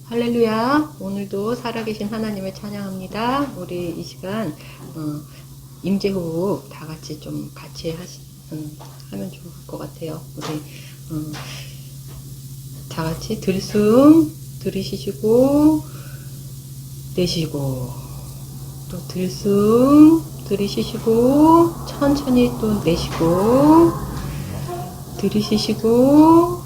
할렐루야. 오늘도 살아계신 하나님을 찬양합니다. 우리 이 시간 임재호흡 다 같이 좀 같이 하면 좋을 것 같아요. 우리 다 같이 들숨 들이쉬시고 내쉬고, 또 들숨 들이쉬시고 천천히 또 내쉬고, 들이쉬시고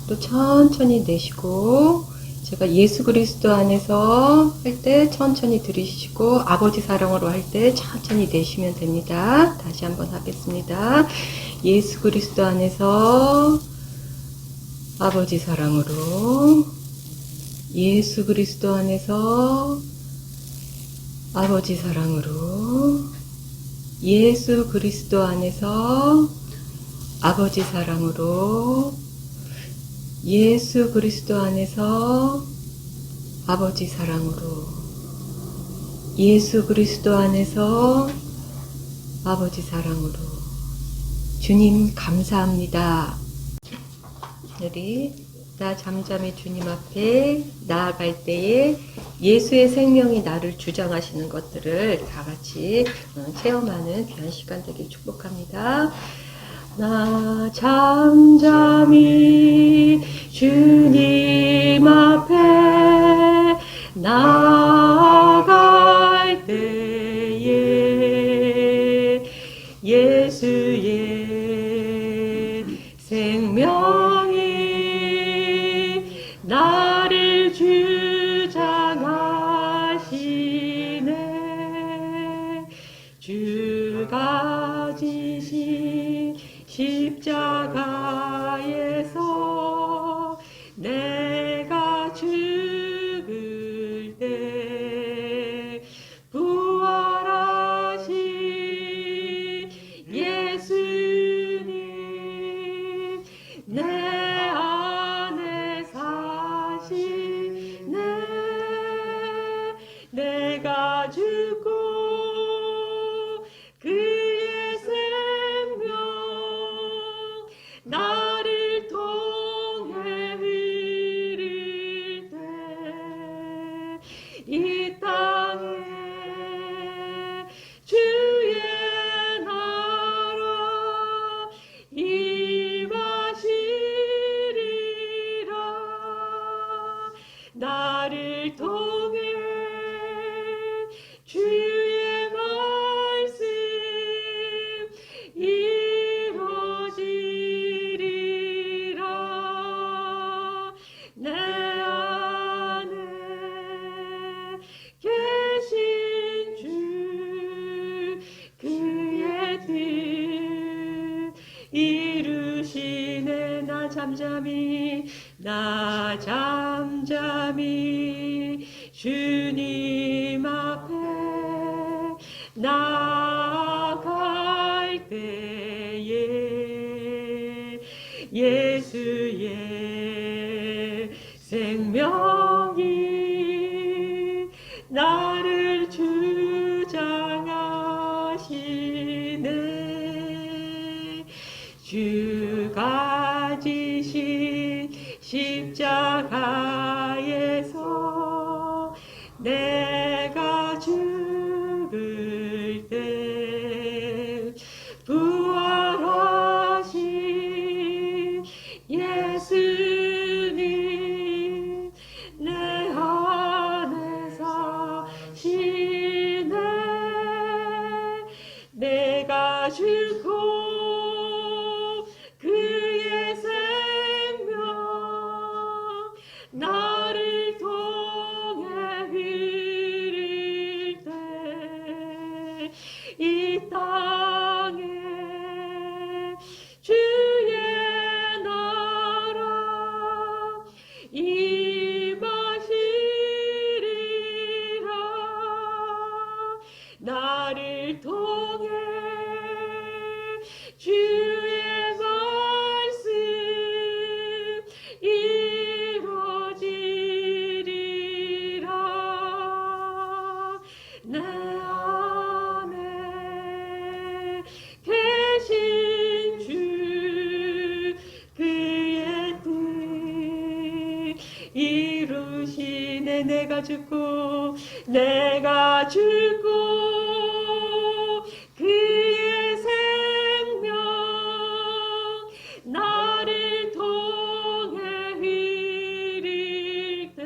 또 천천히 내쉬고. 제가 예수 그리스도 안에서 할 때 천천히 들이쉬시고, 아버지 사랑으로 할 때 천천히 내쉬면 됩니다. 다시 한번 하겠습니다. 예수 그리스도 안에서 아버지 사랑으로, 예수 그리스도 안에서 아버지 사랑으로, 예수 그리스도 안에서 아버지 사랑으로, 예수 그리스도 안에서 아버지 사랑으로, 예수 그리스도 안에서 아버지 사랑으로. 주님 감사합니다. 우리 나 잠잠히 주님 앞에 나아갈 때에 예수의 생명이 나를 주장하시는 것들을 다 같이 체험하는 귀한 시간 되길 축복합니다. 나 잠잠히 주님 앞에 나아갈 때에 예수의 생명이 나를 주장하시네. 주가 지신 십자가에서 내가 죽을 때 부활하신 예수님 내 안에 사시네. 내가 죽고 그의 생명 나를 통해 흐를 때 이 땅에 주의 나라 임하시리라. 나를 통해 주의 말씀 이루어지리라. 내 안에 계신 주 그의 뜻 이루시네. 나 잠잠히 주님 앞에 나아갈 때에 예수의 생명이 나를 주장하시네. 주가 지신 십자가에서 내가 죽을 때 부활하신 예수님 내 안에 사시네. 내가 죽고 그의 생명 나를 통해 흐를 때 이 땅에 주의 나라 임하시리라. 나를 통해 주의 말씀 이루어지리라. 내 안에 계신 주 그의 뜻 이루 이루시네. 내가 죽고 그의 생명 나를 통해 흐릴 때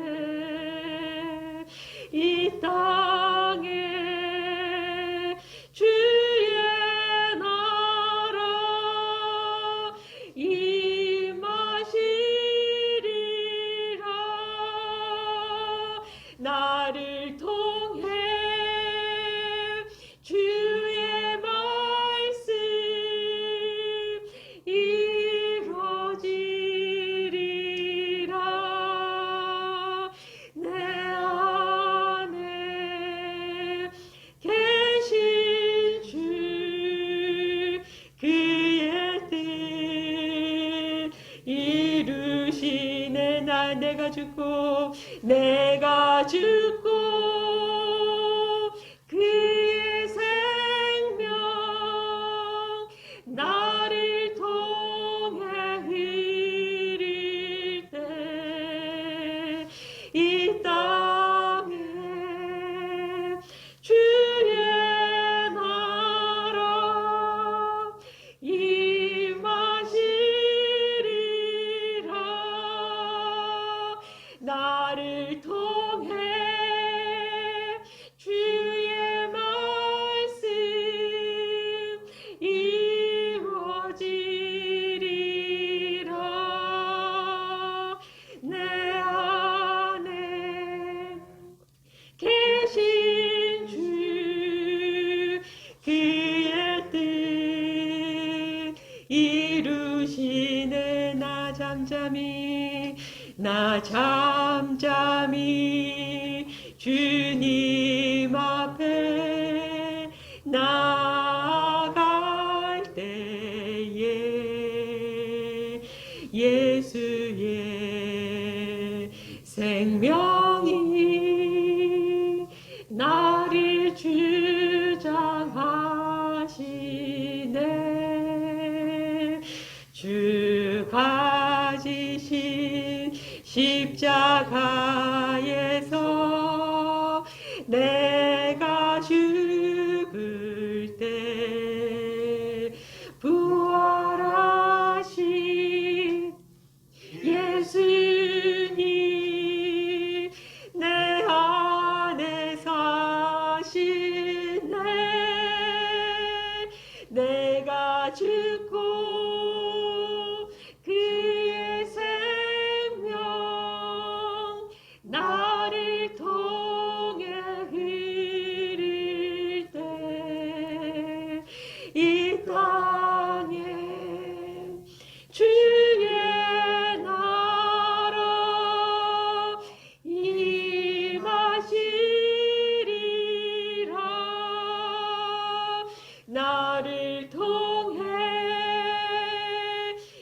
이 땅에 주의 나라 임하시리라. 나를 통해 주의 말씀 이루어지리라. 내 안에 계신 주 그의 뜻 이루시네. 내가 죽고 그의 생명 나를 통해 흐릴 때 이 땅에 주의 나라 임하시리라. 나를 통해 주의 말씀 이루어지리라. 내 안에 계신 주 그의 뜻 이루시네. 나 잠잠히 주님 앞에 나아갈 때에 예수의 생명이 나를 주장하시네. 주가 지신 십자가에서 내가 죽을 때 부활하신 예수님 내 안에 사시네. 내가 죽고 그의 생명 나를 통해 흐릴 때 이 땅에 주의 나라 임하시리라. 나를 통해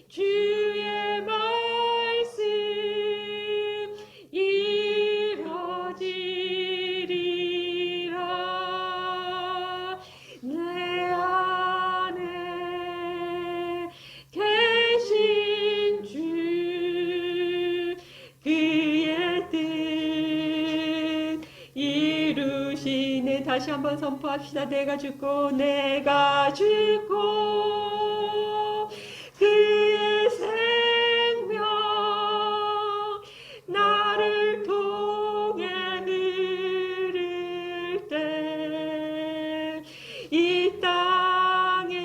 주의 말씀 이루어지리라. 내 안에 계신 주 그의 뜻 이루시네. 다시 한번 선포합시다. 내가 죽고 그의 생명 나를 통해 흐를 때 이 땅에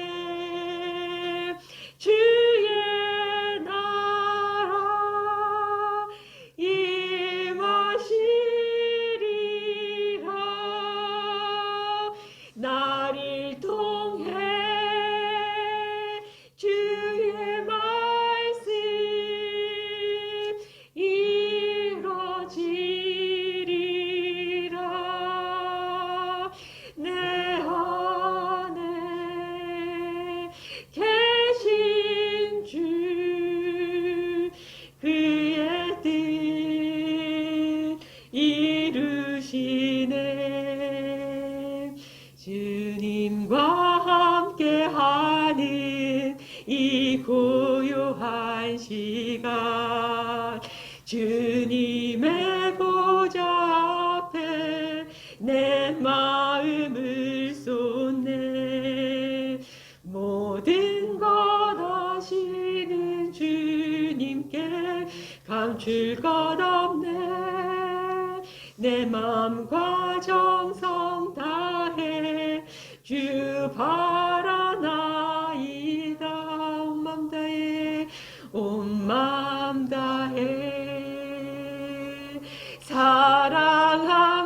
주의 나라 임하시리라. 나를 통해 주의 말씀 이루어지리라. 내 안에 계신 주 그의 뜻 이루시네. 주님과 함께하는 이 고요한 시간 주님의 없을 것 없네. 내 맘과 정성 다해 주 바라나이다. 온 맘 다해 온 맘 다해 사랑합니다.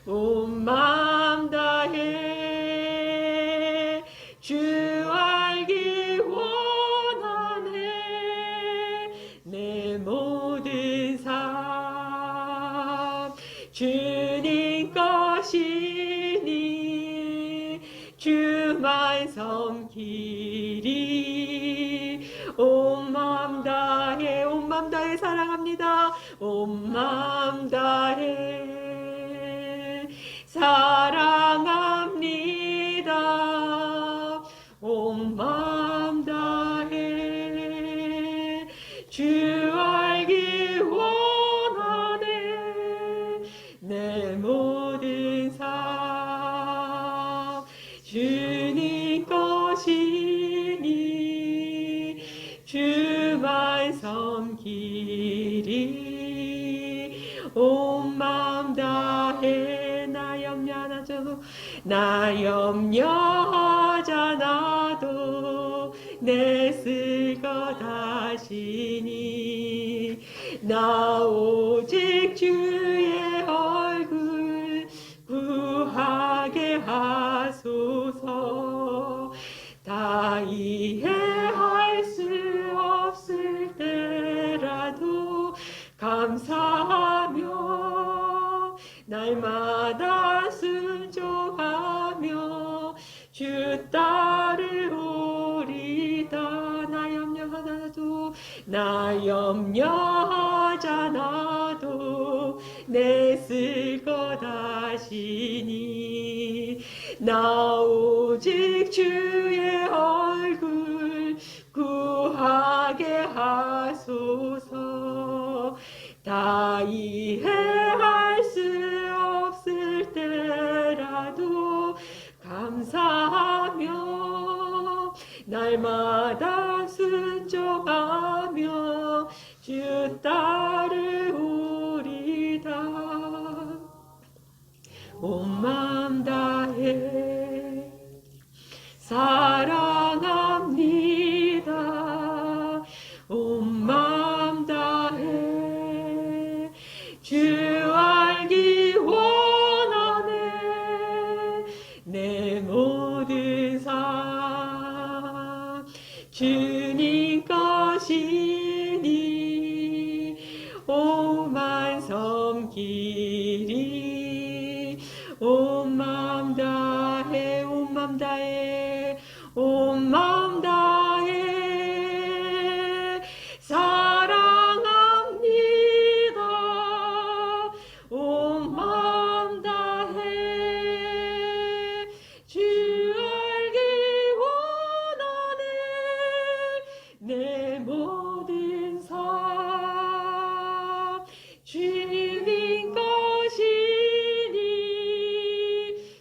온 맘 다해 주 알기 원하네. 내 모든 삶 주님 것이니 주만 섬기리. 온 맘 다해 온 맘 다해 사랑합니다. 온 맘 다해 사랑합니다. 온 맘 다해 주 알기 원하네. 내 모든 삶 주님 것이니 주만 섬기리. 온 맘 다해 나 염려하잖아도 나 염려하잖아도 내 쓸 것 하시니. 나 오직 주의 얼굴 구하게 하소서. 다 이해할 수 없을 때라도 감사하며 날마다 순종하며 주 따르오리다. 나 염려하잖아도 내 쓸 것 하시니. 나 오직 주의 얼굴 구하게 하소서. 다 이해할 수 없을 때라도 감사하며 날마다 순종하며 주 따르오리다. 온 맘 다해 사랑합니다. 온 맘 다해 주 알기 원하네. 내 모든 삶 주님 것이니 오만 섬기리. 온 맘 다해 온 맘 다해 온 맘 다해 사랑합니다. 온 맘 다해 주 알기 원하네. 내 모든 삶 주님 것이니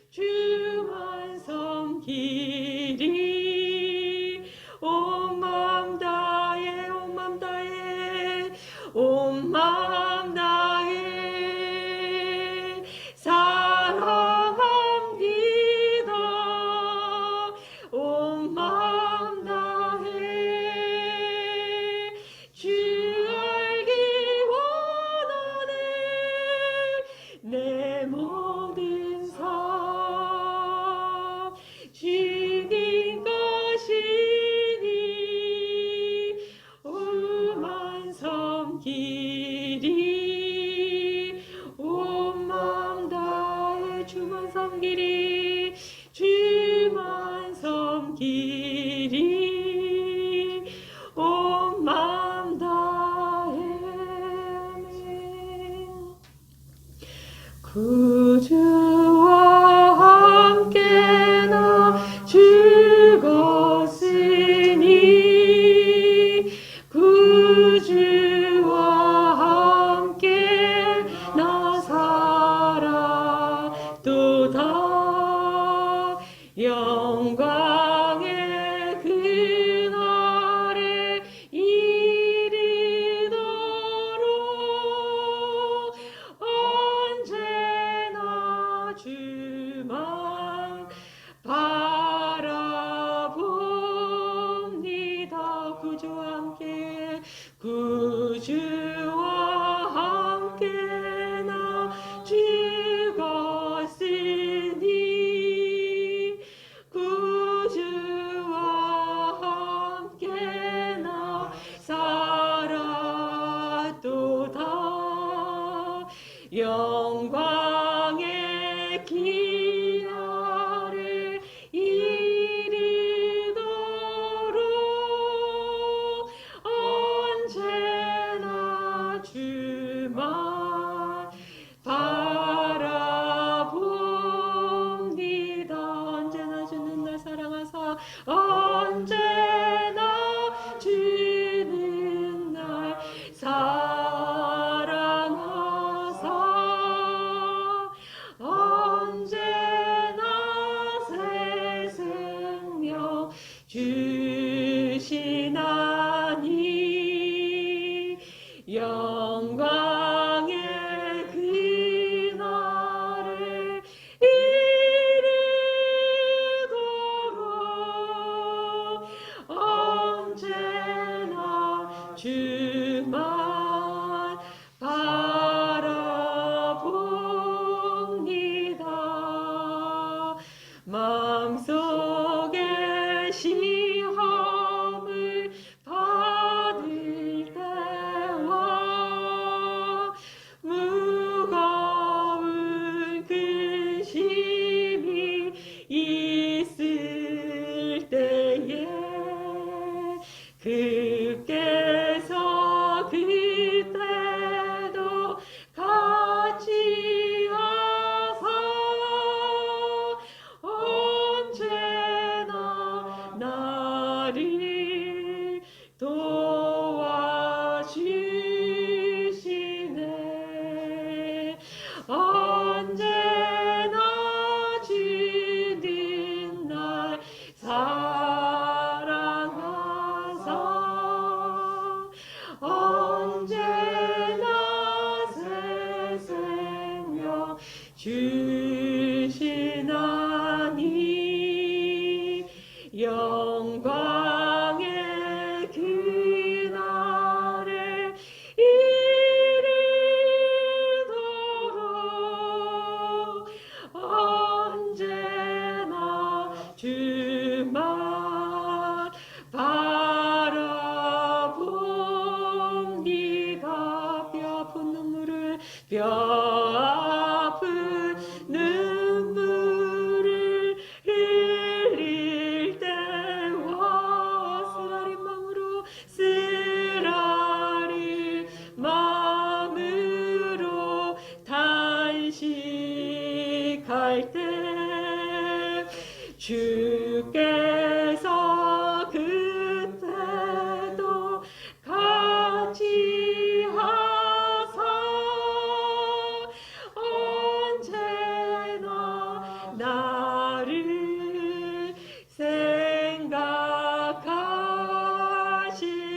주만 섬기리. 온 맘 다해 온 맘 다해 온 맘 다해 사랑합니다. 온 맘 다해 주 알기 원하네. 내 모든 삶 주님 것이니 오만 섬기리. 온 맘 다해 주만 섬기리. 주만 섬기리. 온 맘 다해. 구주와 함께 나 죽었으니 구주와 함께 나 살았도다. 영광의 그날에 이르리니 영광의 기나를 이리도록 언제나 주만 바라봅니다. 언제나 주는 날 사랑하사 언제나 주는 날 사랑하사 언제나 새 생명 주시나니 영광의 그날을 이루도록 언제나 주만 바라봅니다. 마음속에 시험을 받을 때와 무거운 근심이 있을 때에 그께서 그때도 같이 하사 언제나 나를 도와주시네. 언제나 주는 날 사랑하사 언제나 새 생명 주시나니 영광의 그날을 이루도록 언제나 주만 바라봅니다. 뼈 아픈 눈물을 흘릴 때와 쓰라린 마음으로 탄식할 때 주께서 그때도 같이 하사 언제나 나를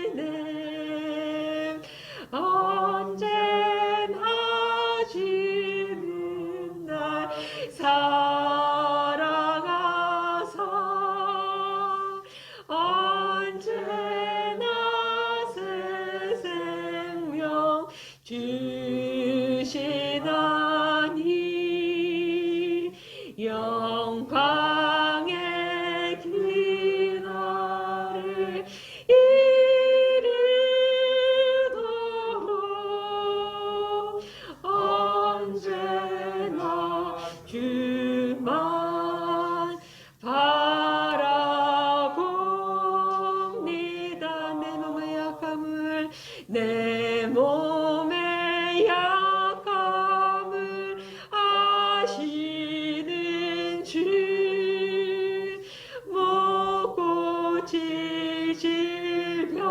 생각하시네. 언제나 주는 날 사랑하사 언제나 새 생명 주시나니 영광의 그날을 이루도록 언제나 주만 바라봅니다. 내 몸의 약함을 아시는 주 못 고칠 질병이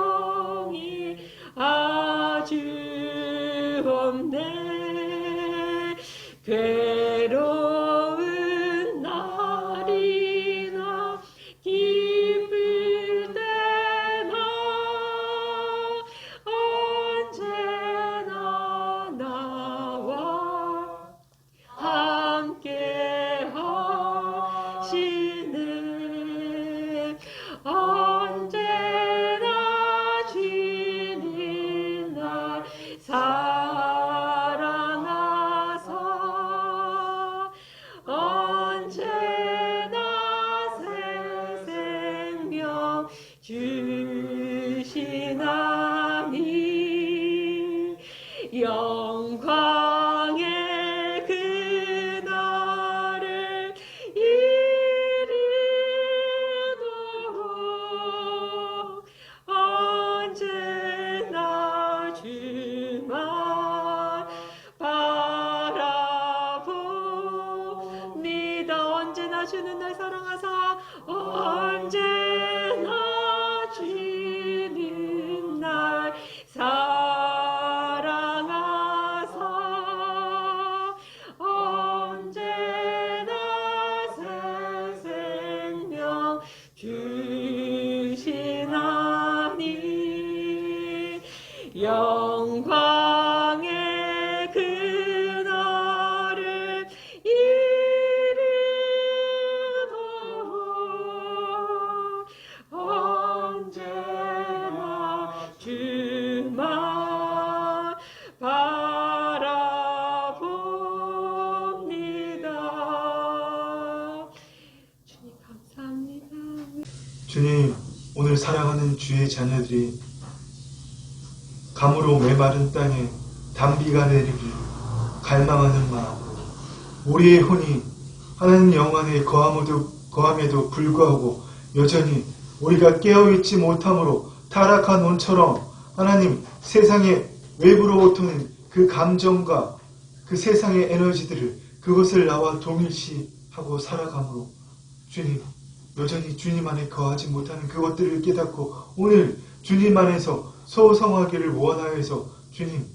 아주 없네. 괴로운 날이나 기쁠 때나 언제나 나와 함께 하시네. 언제나 주는 날 사랑하사 영광의 그날을 이루도록 언제나 주만 바라봅니다. 언제나 주는 날 사랑하사 언제나 주는 날 사랑하사 언제나 새 생명 주시나니 영광의 그날을 이루도록 언제나 주만 바라봅니다. 주님 감사합니다. 주님, 오늘 사랑하는 주의 자녀들이 감으로 메마른 땅에 단비가 내리길 갈망하는 마음으로 우리의 혼이 하나님 영 안에 거함에도 불구하고 여전히 우리가 깨어있지 못함으로 타락한 혼처럼 하나님 세상의 외부로 오토는 그 감정과 그 세상의 에너지들을 그것을 나와 동일시하고 살아가므로 주님 여전히 주님 안에 거하지 못하는 그것들을 깨닫고 오늘 주님 안에서 소성하기를 원하여서 주님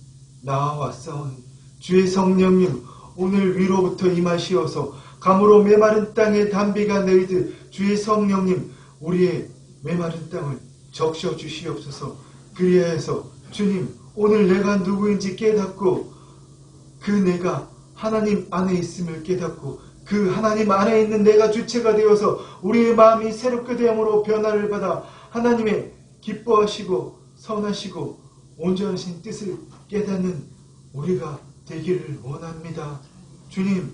나와왔사오니 주의 성령님 오늘 위로부터 임하시어서 감으로 메마른 땅에 단비가 내리듯 주의 성령님 우리의 메마른 땅을 적셔 주시옵소서. 그리하여서 주님 오늘 내가 누구인지 깨닫고 그 내가 하나님 안에 있음을 깨닫고 그 하나님 안에 있는 내가 주체가 되어서 우리의 마음이 새롭게 되므로 변화를 받아 하나님의 기뻐하시고 선하시고 온전하신 뜻을 깨닫는 우리가 되기를 원합니다. 주님,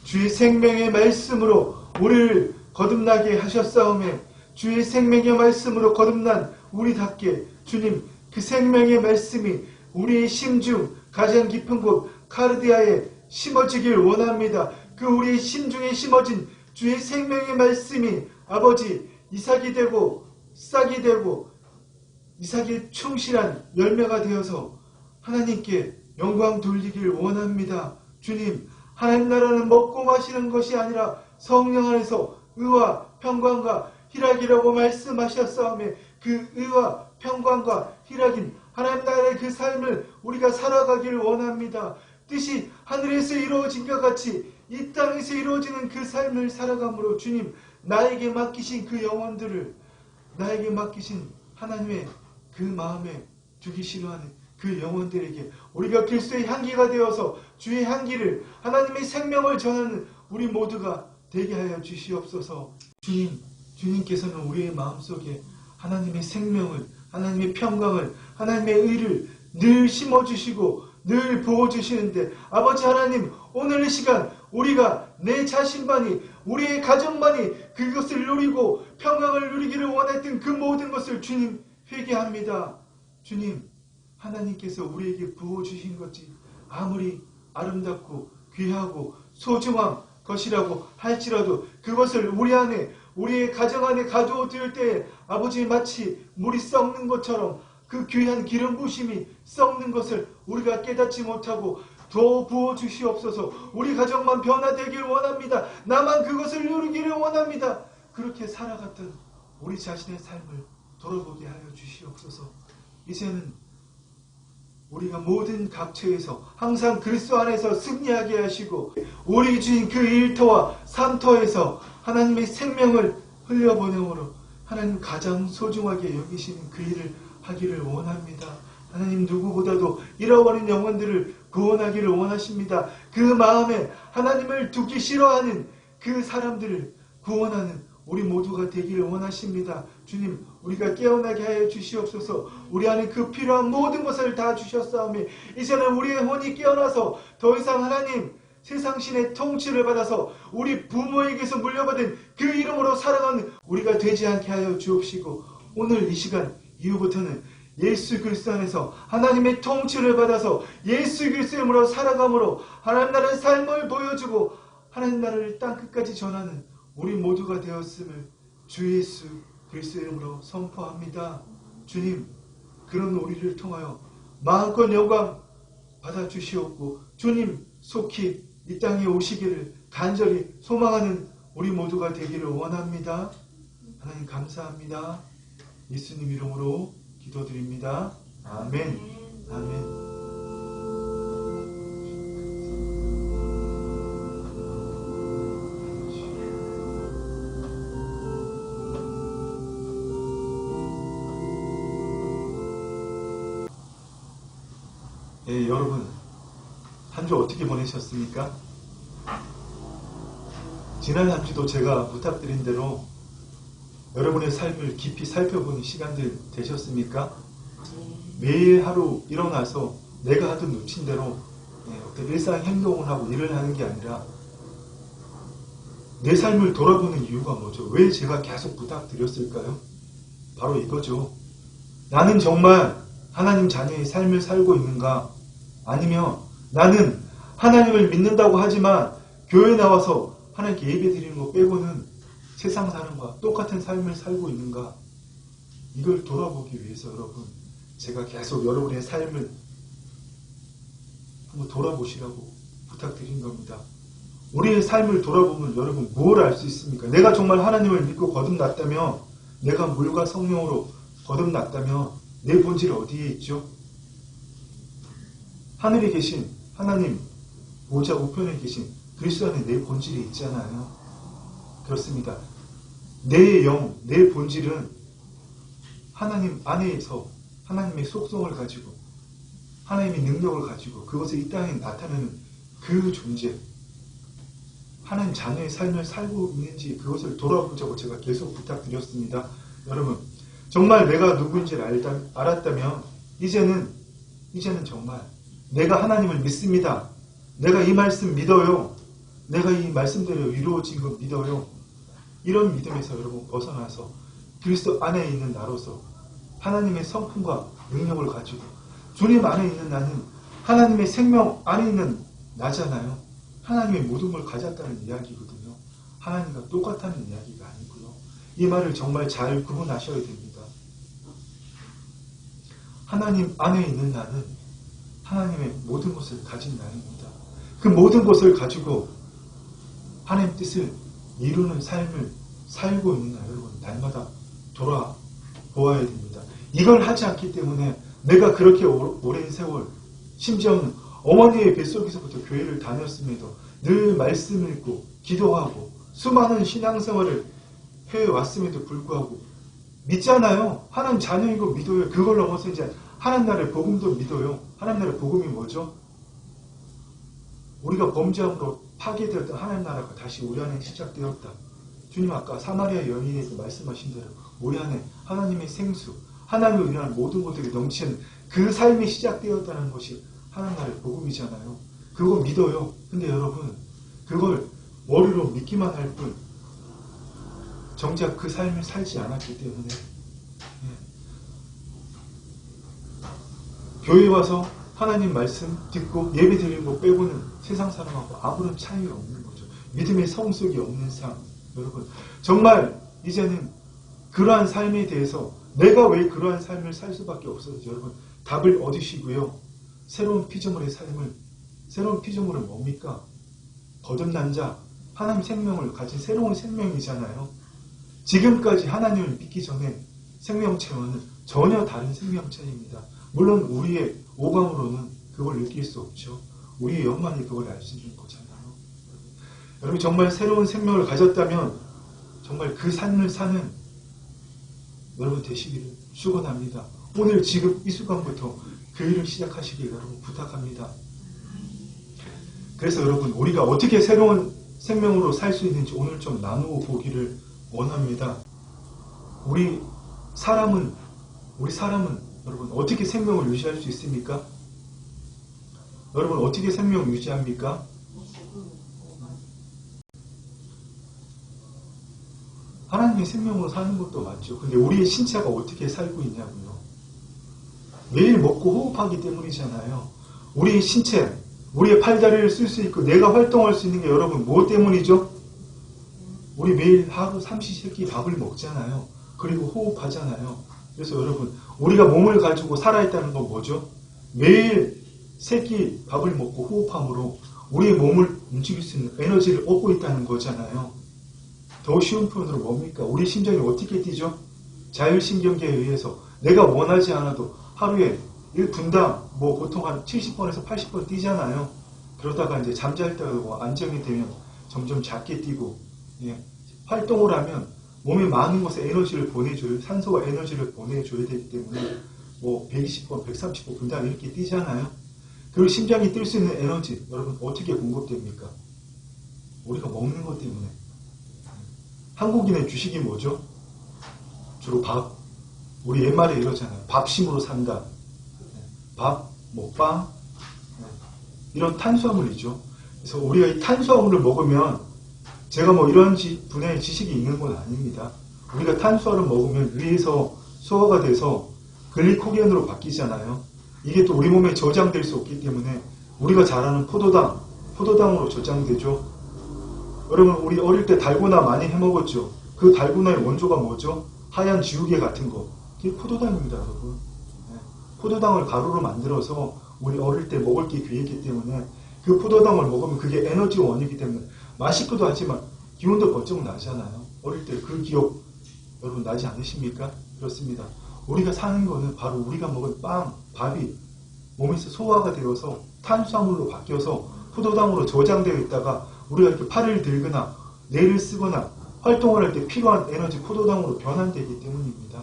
주의 생명의 말씀으로 우리를 거듭나게 하셨사오매 주의 생명의 말씀으로 거듭난 우리답게 주님 그 생명의 말씀이 우리의 심중 가장 깊은 곳 카르디아에 심어지길 원합니다. 그 우리의 심중에 심어진 주의 생명의 말씀이 아버지 이삭이 되고 싹이 되고 이삭의 충실한 열매가 되어서 하나님께 영광 돌리길 원합니다. 주님 하나님 나라는 먹고 마시는 것이 아니라 성령 안에서 의와 평강과 희락이라고 말씀하셨사오매 그 의와 평강과 희락인 하나님 나라의 그 삶을 우리가 살아가길 원합니다. 뜻이 하늘에서 이루어진 것 같이 이 땅에서 이루어지는 그 삶을 살아감으로 주님 나에게 맡기신 그 영혼들을 나에게 맡기신 하나님의 그 마음에 두기 싫어하는 그 영혼들에게 우리가 그리스도의 향기가 되어서 주의 향기를 하나님의 생명을 전하는 우리 모두가 되게 하여 주시옵소서. 주님께서는 우리의 마음속에 하나님의 생명을 하나님의 평강을 하나님의 의를 늘 심어주시고 늘 부어주시는데 아버지 하나님 오늘 이 시간 우리가 내 자신만이 우리의 가정만이 그것을 누리고 평강을 누리기를 원했던 그 모든 것을 주님 회개합니다. 주님 하나님께서 우리에게 부어주신 것이 아무리 아름답고 귀하고 소중한 것이라고 할지라도 그것을 우리 안에 우리의 가정 안에 가두어 둘 때에 아버지 마치 물이 썩는 것처럼 그 귀한 기름 부심이 썩는 것을 우리가 깨닫지 못하고 더 부어주시옵소서. 우리 가정만 변화되길 원합니다. 나만 그것을 누리기를 원합니다. 그렇게 살아갔던 우리 자신의 삶을 돌아보게 하여 주시옵소서. 이제는 우리가 모든 각처에서 항상 그리스도 안에서 승리하게 하시고 우리 주인 그 일터와 산터에서 하나님의 생명을 흘려보내므로 하나님 가장 소중하게 여기시는 그 일을 하기를 원합니다. 하나님 누구보다도 잃어버린 영혼들을 구원하기를 원하십니다. 그 마음에 하나님을 두기 싫어하는 그 사람들을 구원하는 우리 모두가 되기를 원하십니다. 주님 우리가 깨어나게 하여 주시옵소서. 우리 안에 그 필요한 모든 것을 다 주셨사오니 이제는 우리의 혼이 깨어나서 더 이상 하나님 세상신의 통치를 받아서 우리 부모에게서 물려받은 그 이름으로 살아가는 우리가 되지 않게 하여 주옵시고 오늘 이 시간 이후부터는 예수 그리스도 안에서 하나님의 통치를 받아서 예수 그리스도의 이름으로 살아감으로 하나님 나라의 삶을 보여주고 하나님 나라를 땅끝까지 전하는 우리 모두가 되었음을 주 예수 그리스도의 이름으로 선포합니다. 주님, 그런 우리를 통하여 마음껏 영광 받아주시옵고 주님 속히 이 땅에 오시기를 간절히 소망하는 우리 모두가 되기를 원합니다. 하나님 감사합니다. 예수님 이름으로 기도드립니다. 아멘. 아멘. 예, 여러분 한 주 어떻게 보내셨습니까? 지난 한 주도 제가 부탁드린 대로 여러분의 삶을 깊이 살펴보는 시간들 되셨습니까? 매일 하루 일어나서 내가 하던 루틴대로 어떤 일상 행동을 하고 일을 하는 게 아니라 내 삶을 돌아보는 이유가 뭐죠? 왜 제가 계속 부탁드렸을까요? 바로 이거죠. 나는 정말 하나님 자녀의 삶을 살고 있는가? 아니면 나는 하나님을 믿는다고 하지만 교회 나와서 하나님께 예배 드리는 거 빼고는 세상 사람과 똑같은 삶을 살고 있는가? 이걸 돌아보기 위해서 여러분, 제가 계속 여러분의 삶을 한번 돌아보시라고 부탁드린 겁니다. 우리의 삶을 돌아보면 여러분 뭘 알 수 있습니까? 내가 정말 하나님을 믿고 거듭났다면, 내가 물과 성령으로 거듭났다면 내 본질 어디에 있죠? 하늘에 계신 하나님 보좌 우편에 계신 그리스도 안에 내 본질이 있잖아요. 그렇습니다. 내 영, 내 본질은 하나님 안에서 하나님의 속성을 가지고 하나님의 능력을 가지고 그것을 이 땅에 나타내는 그 존재, 하나님 자녀의 삶을 살고 있는지 그것을 돌아보자고 제가 계속 부탁드렸습니다. 여러분, 정말 내가 누구인지를 알았다면 이제는 정말 내가 하나님을 믿습니다. 내가 이 말씀 믿어요. 내가 이 말씀대로 이루어진 거 믿어요. 이런 믿음에서 여러분 벗어나서 그리스도 안에 있는 나로서 하나님의 성품과 능력을 가지고 주님 안에 있는 나는 하나님의 생명 안에 있는 나잖아요. 하나님의 모든 걸 가졌다는 이야기거든요. 하나님과 똑같다는 이야기가 아니고요. 이 말을 정말 잘 구분하셔야 됩니다. 하나님 안에 있는 나는 하나님의 모든 것을 가진 나입니다. 그 모든 것을 가지고 하나님 뜻을 이루는 삶을 살고 있는 나 여러분 날마다 돌아보아야 됩니다. 이걸 하지 않기 때문에 내가 그렇게 오랜 세월 심지어는 어머니의 뱃속에서부터 교회를 다녔음에도 늘 말씀을 읽고 기도하고 수많은 신앙생활을 해왔음에도 불구하고 믿잖아요. 하나님 자녀인 거 믿어요. 그걸 넘어서 이제 하나님 나라의 복음도 믿어요. 하나님 나라의 복음이 뭐죠? 우리가 범죄함으로 파괴되었던 하나님 나라가 다시 우리 안에 시작되었다. 주님 아까 사마리아 여인에게 말씀하신 대로 우리 안에 하나님의 생수, 하나님을 위한 모든 것들이 넘치는 그 삶이 시작되었다는 것이 하나님 나라의 복음이잖아요. 그거 믿어요. 근데 여러분 그걸 머리로 믿기만 할 뿐 정작 그 삶을 살지 않았기 때문에 교회 와서 하나님 말씀 듣고 예배 드리는 거 빼고는 세상 사람하고 아무런 차이가 없는 거죠. 믿음의 성숙이 없는 삶. 여러분 정말 이제는 그러한 삶에 대해서 내가 왜 그러한 삶을 살 수밖에 없어서 여러분 답을 얻으시고요. 새로운 피조물의 삶을, 새로운 피조물은 뭡니까? 거듭난 자, 하나님 생명을 가진 새로운 생명이잖아요. 지금까지 하나님을 믿기 전에 생명체와는 전혀 다른 생명체입니다. 물론 우리의 오감으로는 그걸 느낄 수 없죠. 우리의 영만이 그걸 알 수 있는 거잖아요. 여러분 정말 새로운 생명을 가졌다면 정말 그 삶을 사는 여러분 되시기를 축원합니다. 오늘 지금 이 순간부터 그 일을 시작하시길 여러분 부탁합니다. 그래서 여러분 우리가 어떻게 새로운 생명으로 살 수 있는지 오늘 좀 나누어 보기를 원합니다. 우리 사람은 여러분 어떻게 생명을 유지할 수 있습니까? 여러분 어떻게 생명 유지합니까? 하나님의 생명으로 사는 것도 맞죠. 근데 우리의 신체가 어떻게 살고 있냐고요. 매일 먹고 호흡하기 때문이잖아요. 우리 신체, 우리의 팔다리를 쓸 수 있고 내가 활동할 수 있는 게 여러분 뭐 때문이죠? 우리 매일 하루 삼시세끼 밥을 먹잖아요. 그리고 호흡하잖아요. 그래서 여러분 우리가 몸을 가지고 살아있다는 건 뭐죠? 매일 세끼 밥을 먹고 호흡함으로 우리의 몸을 움직일 수 있는 에너지를 얻고 있다는 거잖아요. 더 쉬운 표현으로 뭡니까? 우리 심장이 어떻게 뛰죠? 자율신경계에 의해서 내가 원하지 않아도 하루에 1분당 뭐 보통 한 70번에서 80번 뛰잖아요. 그러다가 이제 잠잘 때고 안정이 되면 점점 작게 뛰고, 예, 활동을 하면 몸에 많은 곳에 에너지를 보내줘요. 산소와 에너지를 보내줘야 되기 때문에 뭐 120번, 130번 분당 이렇게 뛰잖아요. 그리고 심장이 뛸 수 있는 에너지 여러분 어떻게 공급됩니까? 우리가 먹는 것 때문에. 한국인의 주식이 뭐죠? 주로 밥. 우리 옛말에 이러잖아요. 밥심으로 산다. 밥, 뭐 빵, 이런 탄수화물이죠. 그래서 우리가 이 탄수화물을 먹으면 제가 뭐 이런 분야의 지식이 있는 건 아닙니다. 우리가 탄수화물을 먹으면 위에서 소화가 돼서 글리코겐으로 바뀌잖아요. 이게 또 우리 몸에 저장될 수 없기 때문에 우리가 잘 아는 포도당으로 저장되죠. 여러분 우리 어릴 때 달고나 많이 해먹었죠. 그 달고나의 원조가 뭐죠? 하얀 지우개 같은 거. 그게 포도당입니다, 여러분. 포도당을 가루로 만들어서 우리 어릴 때 먹을 게 귀했기 때문에 그 포도당을 먹으면 그게 에너지 원이기 때문에 맛있기도 하지만 기운도 번쩍 나잖아요. 어릴 때 그 기억 여러분 나지 않으십니까? 그렇습니다. 우리가 사는 거는 바로 우리가 먹은 빵, 밥이 몸에서 소화가 되어서 탄수화물로 바뀌어서 포도당으로 저장되어 있다가 우리가 이렇게 팔을 들거나 뇌를 쓰거나 활동을 할 때 필요한 에너지 포도당으로 변환되기 때문입니다.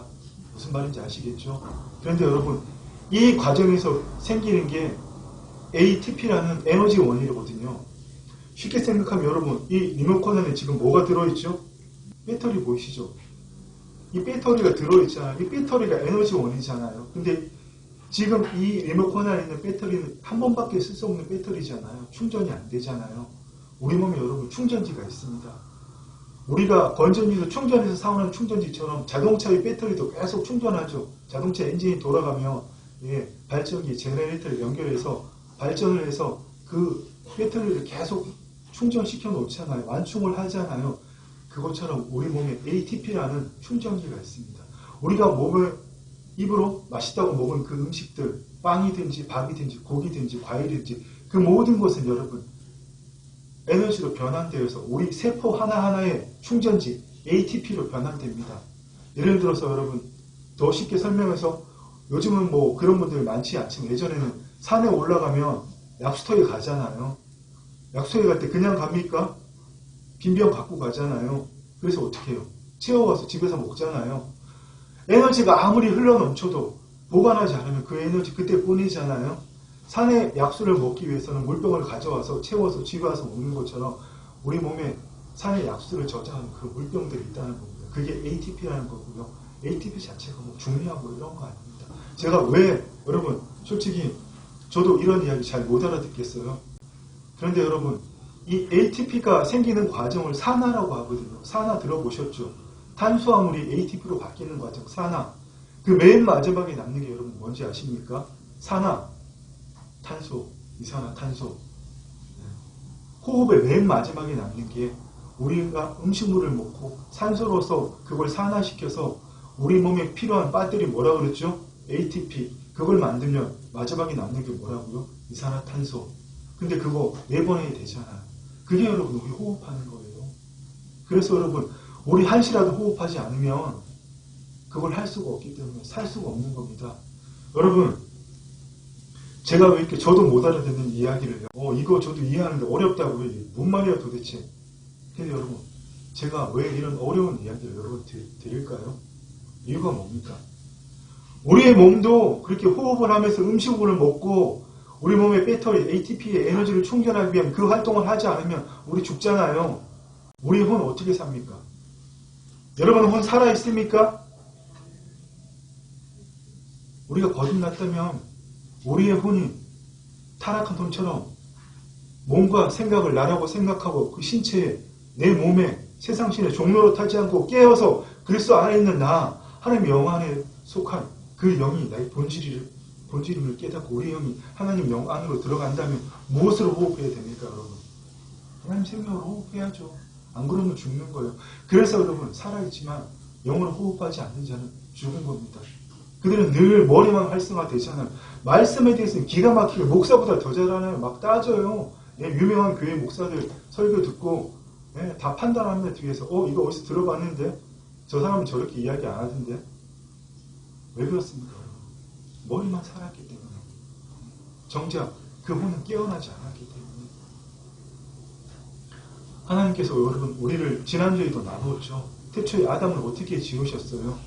무슨 말인지 아시겠죠? 그런데 여러분 이 과정에서 생기는 게 ATP라는 에너지 원이거든요. 쉽게 생각하면 여러분 이 리모컨 안에 지금 뭐가 들어있죠? 배터리 보이시죠? 이 배터리가 들어있잖아요. 이 배터리가 에너지 원이잖아요. 근데 지금 이 리모컨 안에 있는 배터리는 한 번밖에 쓸 수 없는 배터리잖아요. 충전이 안 되잖아요. 우리 몸에 여러분 충전지가 있습니다. 우리가 건전지도 충전해서 사용하는 충전지처럼 자동차의 배터리도 계속 충전하죠. 자동차 엔진이 돌아가면 발전기 제너레이터를 연결해서 발전을 해서 그 배터리를 계속 충전시켜 놓잖아요. 완충을 하잖아요. 그것처럼 우리 몸에 ATP라는 충전기가 있습니다. 우리가 몸을 입으로 맛있다고 먹은 그 음식들, 빵이든지 밥이든지 고기든지 과일이든지 그 모든 것은 여러분 에너지로 변환되어서 우리 세포 하나하나의 충전지 ATP로 변환됩니다. 예를 들어서 여러분 더 쉽게 설명해서 요즘은 뭐 그런 분들 많지 않지만 예전에는 산에 올라가면 약수터에 가잖아요. 약수터에 갈 때 그냥 갑니까? 빈병 갖고 가잖아요. 그래서 어떻게 해요? 채워와서 집에서 먹잖아요. 에너지가 아무리 흘러넘쳐도 보관하지 않으면 그 에너지 그때뿐이잖아요. 산에 약수를 먹기 위해서는 물병을 가져와서 채워서 집에 와서 먹는 것처럼 우리 몸에 산에 약수를 저장하는 그 물병들이 있다는 겁니다. 그게 ATP라는 거고요. ATP 자체가 뭐 중요하고 이런 거 아닙니다. 제가 왜 여러분 솔직히 저도 이런 이야기 잘 못 알아듣겠어요. 그런데 여러분 이 ATP가 생기는 과정을 산화라고 하거든요. 산화 들어보셨죠? 탄수화물이 ATP로 바뀌는 과정 산화. 그 맨 마지막에 남는 게 여러분 뭔지 아십니까? 산화. 탄소, 이산화탄소. 호흡의 맨 마지막에 남는 게 우리가 음식물을 먹고 산소로서 그걸 산화시켜서 우리 몸에 필요한 배터리 뭐라 그랬죠? ATP. 그걸 만들면 마지막에 남는 게 뭐라고요? 이산화탄소. 근데 그거 내보내야 되잖아요. 그게 여러분 우리 호흡하는 거예요. 그래서 여러분 우리 한시라도 호흡하지 않으면 그걸 할 수가 없기 때문에 살 수가 없는 겁니다. 여러분 제가 왜 이렇게 저도 못 알아듣는 이야기를 이거 저도 이해하는데 어렵다고 왜 뭔 말이야 도대체. 근데 여러분 제가 왜 이런 어려운 이야기를 여러분 드릴까요? 이유가 뭡니까? 우리의 몸도 그렇게 호흡을 하면서 음식물을 먹고 우리 몸의 배터리 ATP의 에너지를 충전하기 위한 그 활동을 하지 않으면 우리 죽잖아요. 우리 혼 어떻게 삽니까? 여러분 혼 살아있습니까? 우리가 거듭났다면 우리의 혼이 타락한 혼처럼 몸과 생각을 나라고 생각하고 그 신체에 내 몸에 세상신의 종로로 타지 않고 깨어서 그리스도 안에 있는 나 하나님의 영 안에 속한 그 영이 나의 본질을 본질임을 깨닫고 우리 영이 하나님 영 안으로 들어간다면 무엇으로 호흡해야 됩니까, 여러분? 하나님 생명으로 호흡해야죠. 안 그러면 죽는 거예요. 그래서 여러분, 살아있지만 영으로 호흡하지 않는 자는 죽은 겁니다. 그들은 늘 머리만 활성화되잖아요. 말씀에 대해서는 기가 막히게 목사보다 더 잘하나요? 막 따져요. 예, 유명한 교회 목사들 설교 듣고 예, 다 판단합니다. 뒤에서 이거 어디서 들어봤는데 저 사람은 저렇게 이야기 안 하던데. 왜 그렇습니까? 머리만 살았기 때문에. 정작 그 혼은 깨어나지 않았기 때문에. 하나님께서 여러분 우리를 지난주에도 나누었죠. 태초에 아담을 어떻게 지으셨어요?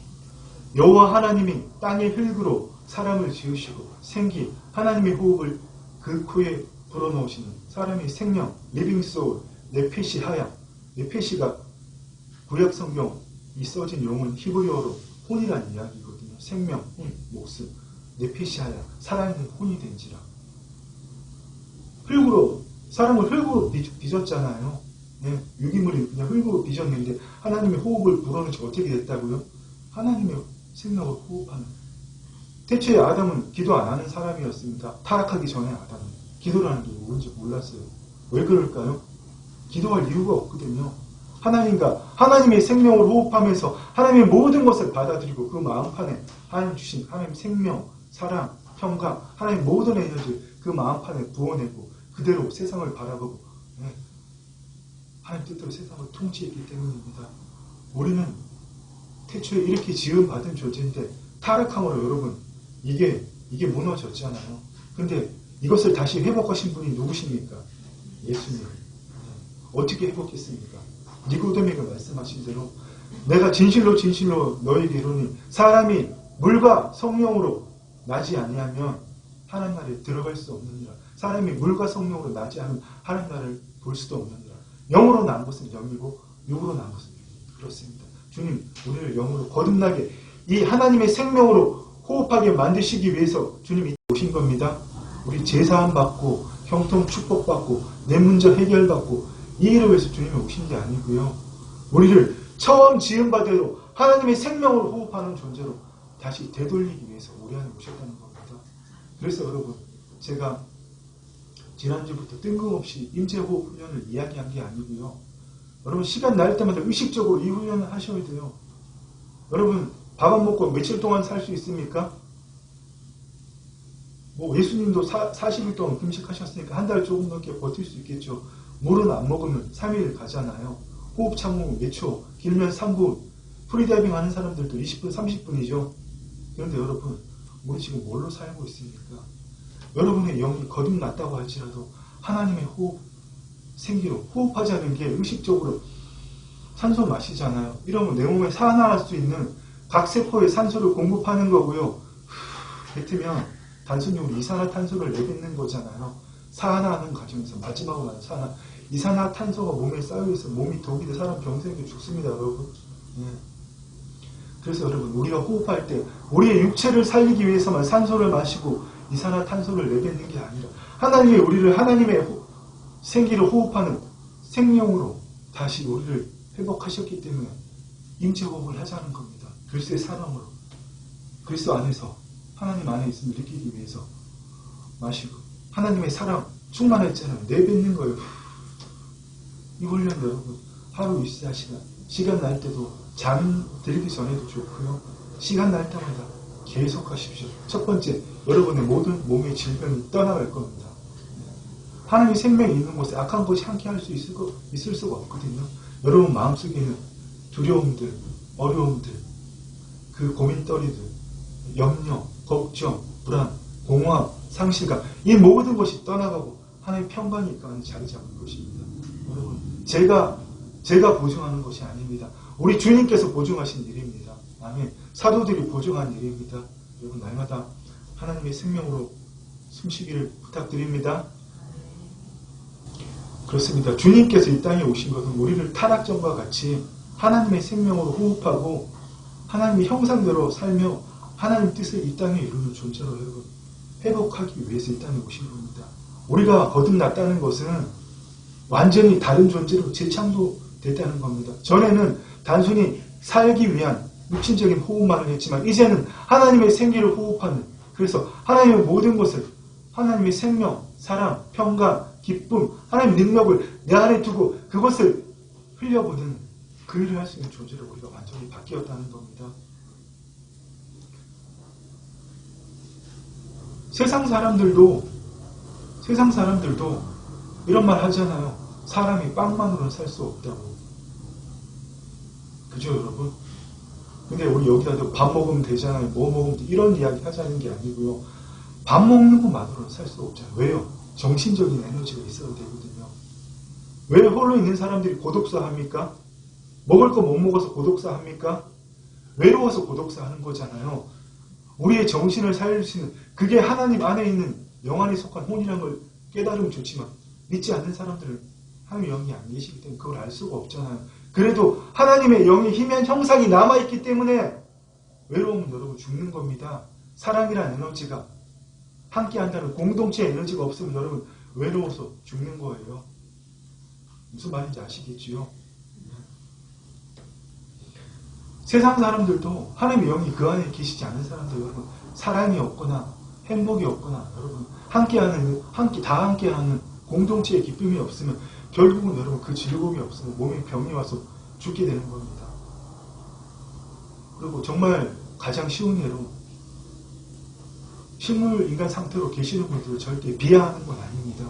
여호와 하나님이 땅의 흙으로 사람을 지으시고 생기 하나님의 호흡을 그 코에 불어넣으시는 사람의 생명 리빙 소울 네페시 하야. 네페시가 구약 성경 이 써진 용은 히브리어로 혼이라는 이야기거든요. 생명, 혼, 목숨. 네페시 하야. 살아있는 혼이 된지라. 흙으로 사람을 흙으로 빚었잖아요. 네, 유기물이 그냥 흙으로 빚었는데 하나님의 호흡을 불어넣으시 어떻게 됐다고요? 하나님의 생명을 호흡하는. 태초에 아담은 기도 안 하는 사람이었습니다. 타락하기 전에 아담은 기도라는 게 뭔지 몰랐어요. 왜 그럴까요? 기도할 이유가 없거든요. 하나님과 하나님의 생명을 호흡하면서 하나님의 모든 것을 받아들이고 그 마음판에 하나님 주신 하나님 생명, 사랑, 평강, 하나님 모든 에너지를 그 마음판에 부어내고 그대로 세상을 바라보고 하나님 뜻대로 세상을 통치했기 때문입니다. 우리는 태초에 이렇게 지음받은 존재인데 타락함으로 여러분 이게 무너졌잖아요. 근데 이것을 다시 회복하신 분이 누구십니까? 예수님. 어떻게 회복했습니까? 니고데모가 말씀하신 대로 내가 진실로 너에게 이르노니 사람이 물과 성령으로 나지 아니하면 하나님 나라에 들어갈 수 없느니라. 사람이 물과 성령으로 나지 않으면 하나님 나라를 볼 수도 없느니라. 영으로 난 것은 영이고 육으로 난 것은 육이고 그렇습니다. 주님 우리를 영으로 거듭나게 이 하나님의 생명으로 호흡하게 만드시기 위해서 주님이 오신 겁니다. 우리 제사함 받고 형통 축복받고 내 문제 해결받고 이 일을 위해서 주님이 오신 게 아니고요. 우리를 처음 지음바대로 하나님의 생명으로 호흡하는 존재로 다시 되돌리기 위해서 우리 안에 오셨다는 겁니다. 그래서 여러분 제가 지난주부터 뜬금없이 임재호흡 훈련을 이야기한 게 아니고요. 여러분 시간 날 때마다 의식적으로 이 훈련을 하셔야 돼요. 여러분 밥 안 먹고 며칠 동안 살 수 있습니까? 예수님도 40일 동안 금식하셨으니까 한 달 조금 넘게 버틸 수 있겠죠. 물은 안 먹으면 3일 가잖아요. 호흡 참으면 몇 초, 길면 3분. 프리다이빙 하는 사람들도 20분, 30분이죠. 그런데 여러분, 우리 지금 뭘로 살고 있습니까? 여러분의 영이 거듭났다고 할지라도 하나님의 호흡, 생기로 호흡하자는 게 의식적으로 산소 마시잖아요. 이러면 내 몸에 살아날 수 있는 각 세포에 산소를 공급하는 거고요. 뱉으면 단순히 우리 이산화탄소를 내뱉는 거잖아요. 산화하는 과정에서 마지막으로 나는 산화. 이산화탄소가 몸에 쌓여있어 몸이 독이 돼 사람 병생에 죽습니다, 여러분. 그래서 여러분 우리가 호흡할 때 우리의 육체를 살리기 위해서만 산소를 마시고 이산화탄소를 내뱉는 게 아니라 하나님의 우리를 하나님의 생기를 호흡하는 생명으로 다시 우리를 회복하셨기 때문에 임재호흡을 하자는 겁니다. 그리스도의 사랑으로 그리스도 안에서 하나님 안에 있음을 느끼기 위해서 마시고 하나님의 사랑 충만했잖아요. 내뱉는 거예요. 이 훈련 여러분 하루 24시간 시간 날 때도 잠 들기 전에도 좋고요. 시간 날 때마다 계속 하십시오. 첫 번째 여러분의 모든 몸의 질병이 떠나갈 겁니다. 하나님의 생명이 있는 곳에 악한 것이 함께 할 수 있을 수가 없거든요. 여러분 마음속에는 두려움들, 어려움들, 그 고민거리들, 염려, 걱정, 불안, 공허함, 상실감 이 모든 것이 떠나가고 하나님의 평강이 그 안에 자리 잡을 것입니다. 여러분 제가 보증하는 것이 아닙니다. 우리 주님께서 보증하신 일입니다. 아멘. 사도들이 보증한 일입니다. 여러분 날마다 하나님의 생명으로 숨쉬기를 부탁드립니다. 그렇습니다. 주님께서 이 땅에 오신 것은 우리를 타락전과 같이 하나님의 생명으로 호흡하고 하나님의 형상대로 살며 하나님 뜻을 이 땅에 이루는 존재로 여러분 회복하기 위해서 이 땅에 오신 겁니다. 우리가 거듭났다는 것은 완전히 다른 존재로 재창조됐다는 겁니다. 전에는 단순히 살기 위한 육신적인 호흡만을 했지만 이제는 하나님의 생기를 호흡하는 그래서 하나님의 모든 것을, 하나님의 생명, 사랑, 평강, 기쁨, 하나님의 능력을 내 안에 두고 그것을 흘려보는 그 일을 할 수 있는 존재로 우리가 완전히 바뀌었다는 겁니다. 세상 사람들도 이런 말 하잖아요. 사람이 빵만으로는 살 수 없다고. 그죠, 여러분? 근데 우리 여기다도 밥 먹으면 되잖아요. 뭐 먹으면 돼. 이런 이야기 하자는 게 아니고요. 밥 먹는 것만으로는 살 수 없잖아요. 왜요? 정신적인 에너지가 있어야 되거든요. 왜 홀로 있는 사람들이 고독사 합니까? 먹을 거 못 먹어서 고독사 합니까? 외로워서 고독사 하는 거잖아요. 우리의 정신을 살릴 수 있는, 그게 하나님 안에 있는 영안에 속한 혼이라는 걸 깨달으면 좋지만 믿지 않는 사람들은 하나님의 영이 안 계시기 때문에 그걸 알 수가 없잖아요. 그래도 하나님의 영의 희미한 형상이 남아있기 때문에 외로움은 여러분 죽는 겁니다. 사랑이란 에너지가 함께한다는 공동체의 에너지가 없으면 여러분 외로워서 죽는 거예요. 무슨 말인지 아시겠지요? 세상 사람들도 하나님의 영이 그 안에 계시지 않은 사람들, 여러분 사랑이 없거나 행복이 없거나 여러분 다 함께하는 공동체의 기쁨이 없으면 결국은 여러분 그 즐거움이 없으면 몸에 병이 와서 죽게 되는 겁니다. 그리고 정말 가장 쉬운 예로 식물 인간 상태로 계시는 분들을 절대 비하하는 건 아닙니다.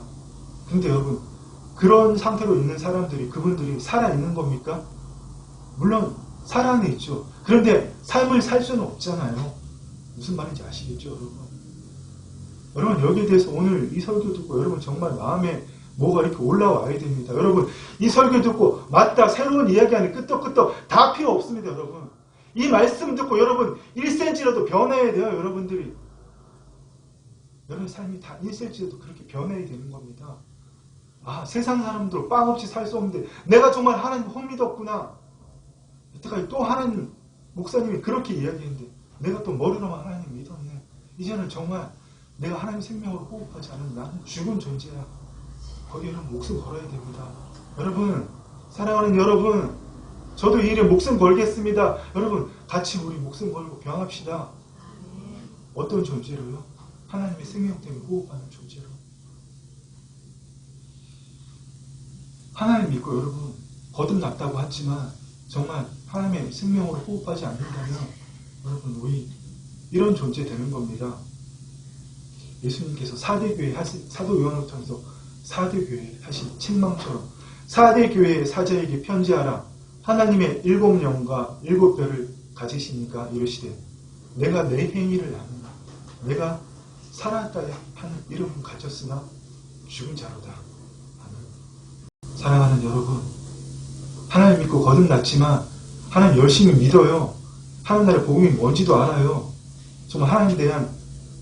근데 여러분 그런 상태로 있는 사람들이, 그분들이 살아있는 겁니까? 물론 살아는 있죠. 그런데 삶을 살 수는 없잖아요. 무슨 말인지 아시겠죠, 여러분? 여러분 여기에 대해서 오늘 이 설교 듣고 여러분 정말 마음에 뭐가 이렇게 올라와야 됩니다. 여러분 이 설교 듣고 맞다 새로운 이야기하는 끄떡끄떡 다 필요 없습니다. 여러분 이 말씀 듣고 여러분 1cm라도 변해야 돼요. 여러분들이 여러분 삶이 다 1cm라도 그렇게 변해야 되는 겁니다. 아, 세상 사람들 빵 없이 살 수 없는데 내가 정말 하나님 못 믿었구나. 여태까지 또 하나님 목사님이 그렇게 이야기했는데 내가 또 머리로만 하나님 믿었네. 이제는 정말 내가 하나님 생명으로 호흡하지 않으면 나는 죽은 존재야. 거기에 여러분 목숨 걸어야 됩니다. 여러분 사랑하는 여러분, 저도 이 일에 목숨 걸겠습니다. 여러분 같이 우리 목숨 걸고 병합시다. 어떤 존재로요? 하나님의 생명 때문에 호흡하는 존재로. 하나님 믿고 여러분 거듭났다고 하지만 정말 하나님의 생명으로 호흡하지 않는다면 여러분 우리 이런 존재 되는 겁니다. 예수님께서 사도 요한을 통해서 4대 교회 하신 책망처럼 4대 교회의 사자에게 편지하라. 하나님의 7영과 7별을 가지시니까 이르시되 내가 내 행위를 아는 내가 살았다 하는 이름은 가졌으나 죽은 자로다. 사랑하는 여러분, 하나님 믿고 거듭났지만 하나님 열심히 믿어요. 하나님 나라의 복음이 뭔지도 알아요. 정말 하나님에 대한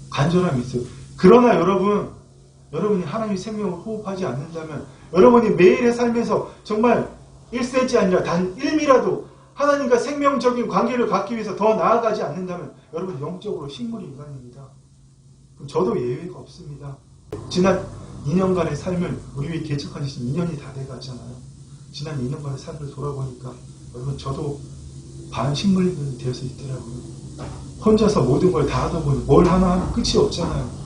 간절함이 있어요. 그러나 여러분이 하나님의 생명을 호흡하지 않는다면 여러분이 매일의 삶에서 정말 1cm 아니라 단 1미라도 하나님과 생명적인 관계를 갖기 위해서 더 나아가지 않는다면 여러분 영적으로 식물이 인간입니다. 저도 예외가 없습니다. 지난 2년간의 삶을 우리 위해 개척한 지 2년이 다 돼가잖아요. 지난 2년간의 삶을 돌아보니까 여러분 저도 반식물인간이 되어서 있더라고요. 혼자서 모든 걸 다 하다 보니 뭘 하나 하면 끝이 없잖아요.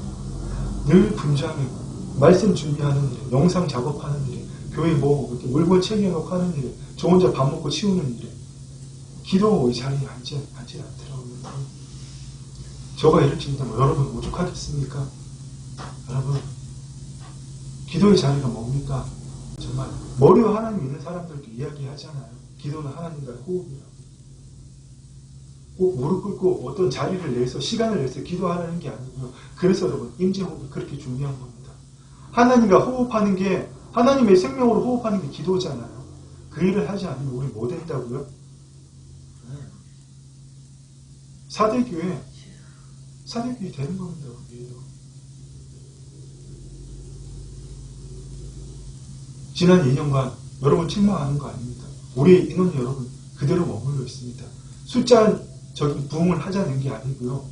늘 분주하고 말씀 준비하는 일에, 영상 작업하는 일에, 교회 뭐 이렇게 물건 챙겨놓고 하는 일에, 저 혼자 밥 먹고 치우는 일에 기도 자리에 앉지 않더라고요. 저가 이럴 정도면 여러분 오죽하겠습니까? 여러분 기도의 자리가 뭡니까? 정말 머리와 하나님 있는 사람들도 이야기하잖아요. 기도는 하나님과의 호흡이라고. 꼭 무릎 꿇고 어떤 자리를 내서 시간을 내서 기도하라는 게 아니고요. 그래서 여러분 임재호흡이 그렇게 중요한 겁니다. 하나님과 호흡하는 게 하나님의 생명으로 호흡하는 게 기도잖아요. 그 일을 하지 않으면 우리 뭐 된다고요? 4대 교회 되는 겁니다. 우리예요. 지난 2년간 여러분 책망하는 거 아닙니다. 우리의 인원이 여러분 그대로 머물러 있습니다. 숫자적인 부흥을 하자는 게 아니고요.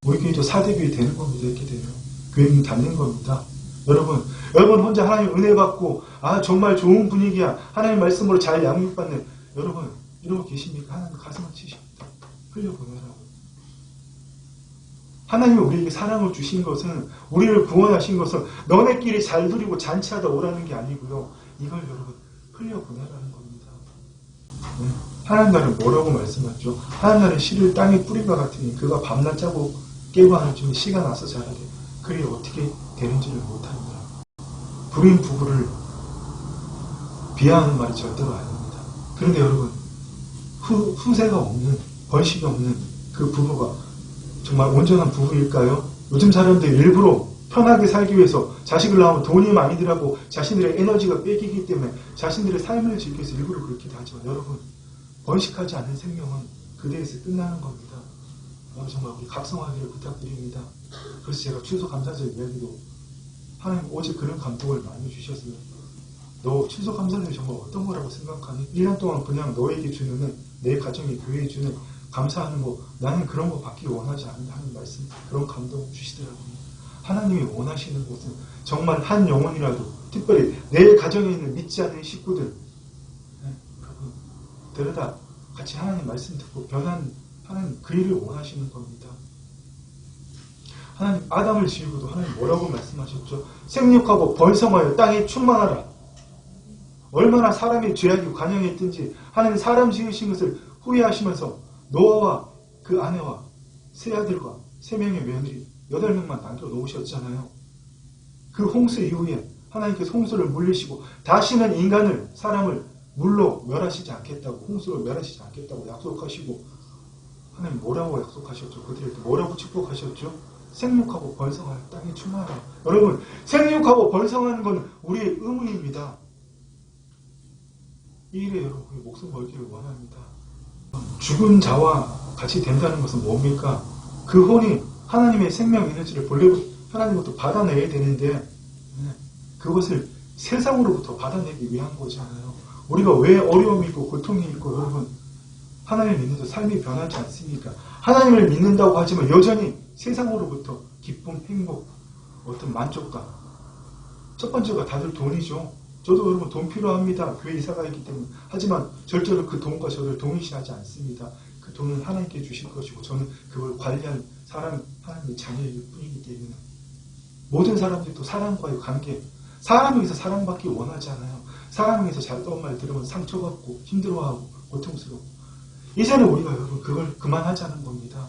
우리 교회도 4대 교회 되는 겁니다. 이렇게 되면 교회는 닫는 겁니다. 여러분 혼자 하나님 은혜 받고 정말 좋은 분위기야. 하나님 말씀으로 잘 양육받는 여러분 이러고 계십니까? 하나님 가슴을 치십니다. 흘려보내라고. 하나님이 우리에게 사랑을 주신 것은, 우리를 구원하신 것은 너네끼리 잘 누리고 잔치하다 오라는 게 아니고요. 이걸 여러분 흘려보내라는 겁니다. 네. 하나님 나라는 뭐라고 말씀하죠? 하나님 나라는 씨를 땅에 뿌리가 같으니 그가 밤낮 짜고 깨고 하는 중에 씨가 나서 자라되 그리 어떻게 되는지를 못합니다. 불임 부부를 비하하는 말이 절대로 아닙니다. 그런데 여러분, 후세가 없는, 번식이 없는 그 부부가 정말 온전한 부부일까요? 요즘 사람들 일부러 편하게 살기 위해서 자식을 낳으면 돈이 많이 들하고 자신들의 에너지가 뺏기기 때문에 자신들의 삶을 지키기 위해서 일부러 그렇게 하지만 여러분, 번식하지 않는 생명은 그대에서 끝나는 겁니다. 여러분 정말 우리 각성하기를 부탁드립니다. 그래서 제가 추수감사절 이야기도 하나님 어제 그런 감동을 많이 주셨어요. 너 추수감사절이 정말 어떤 거라고 생각하니? 1년 동안 그냥 너에게 주는, 내 가정에 교회에 주는 감사하는 거, 나는 그런 거 받기 원하지 않는다 하는 말씀, 그런 감동 주시더라고요. 하나님이 원하시는 것은 정말 한 영혼이라도, 특별히 내 가정에 있는 믿지 않는 식구들, 여러분 데려다 같이 하나님 말씀 듣고 변한 하나님 그 일을 원하시는 겁니다. 하나님 아담을 지으고도 하나님 뭐라고 말씀하셨죠? 생육하고 번성하여 땅에 충만하라. 얼마나 사람의 죄악이 관영했든지 하나님 사람 지으신 것을 후회하시면서 노아와 그 아내와 세 아들과 3명의 며느리 8명만 남겨놓으셨잖아요. 그 홍수 이후에 하나님께서 홍수를 물리시고 다시는 인간을, 사람을 물로 멸하시지 않겠다고, 홍수로 멸하시지 않겠다고 약속하시고 하나님 뭐라고 약속하셨죠? 그들에게 뭐라고 축복하셨죠? 생육하고 번성하여 땅에 충만하라. 여러분, 생육하고 번성하는 건 우리의 의무입니다. 이 일에 여러분의 목숨 걸기를 원합니다. 죽은 자와 같이 된다는 것은 뭡니까? 그 혼이 하나님의 생명 에너지를 본래 하나님부터 받아내야 되는데 그것을 세상으로부터 받아내기 위한 거잖아요. 우리가 왜 어려움이 있고 고통이 있고 여러분 하나님을 믿는데 삶이 변하지 않습니까? 하나님을 믿는다고 하지만 여전히 세상으로부터 기쁨, 행복, 어떤 만족감. 첫 번째가 다들 돈이죠. 저도 여러분 돈 필요합니다. 교회 이사가 있기 때문에. 하지만 절대로 그 돈과 저를 동일시하지 않습니다. 그 돈은 하나님께 주실 것이고 저는 그걸 관리할 하나님의 자녀이기 뿐이기 때문에 모든 사람들도 사람과의 관계, 사람에게서 사랑받기 원하지 않아요. 사람에게서 잘된 말 들으면 상처받고 힘들어하고 고통스럽고 이제는 우리가 여러분 그걸 그만하자는 겁니다.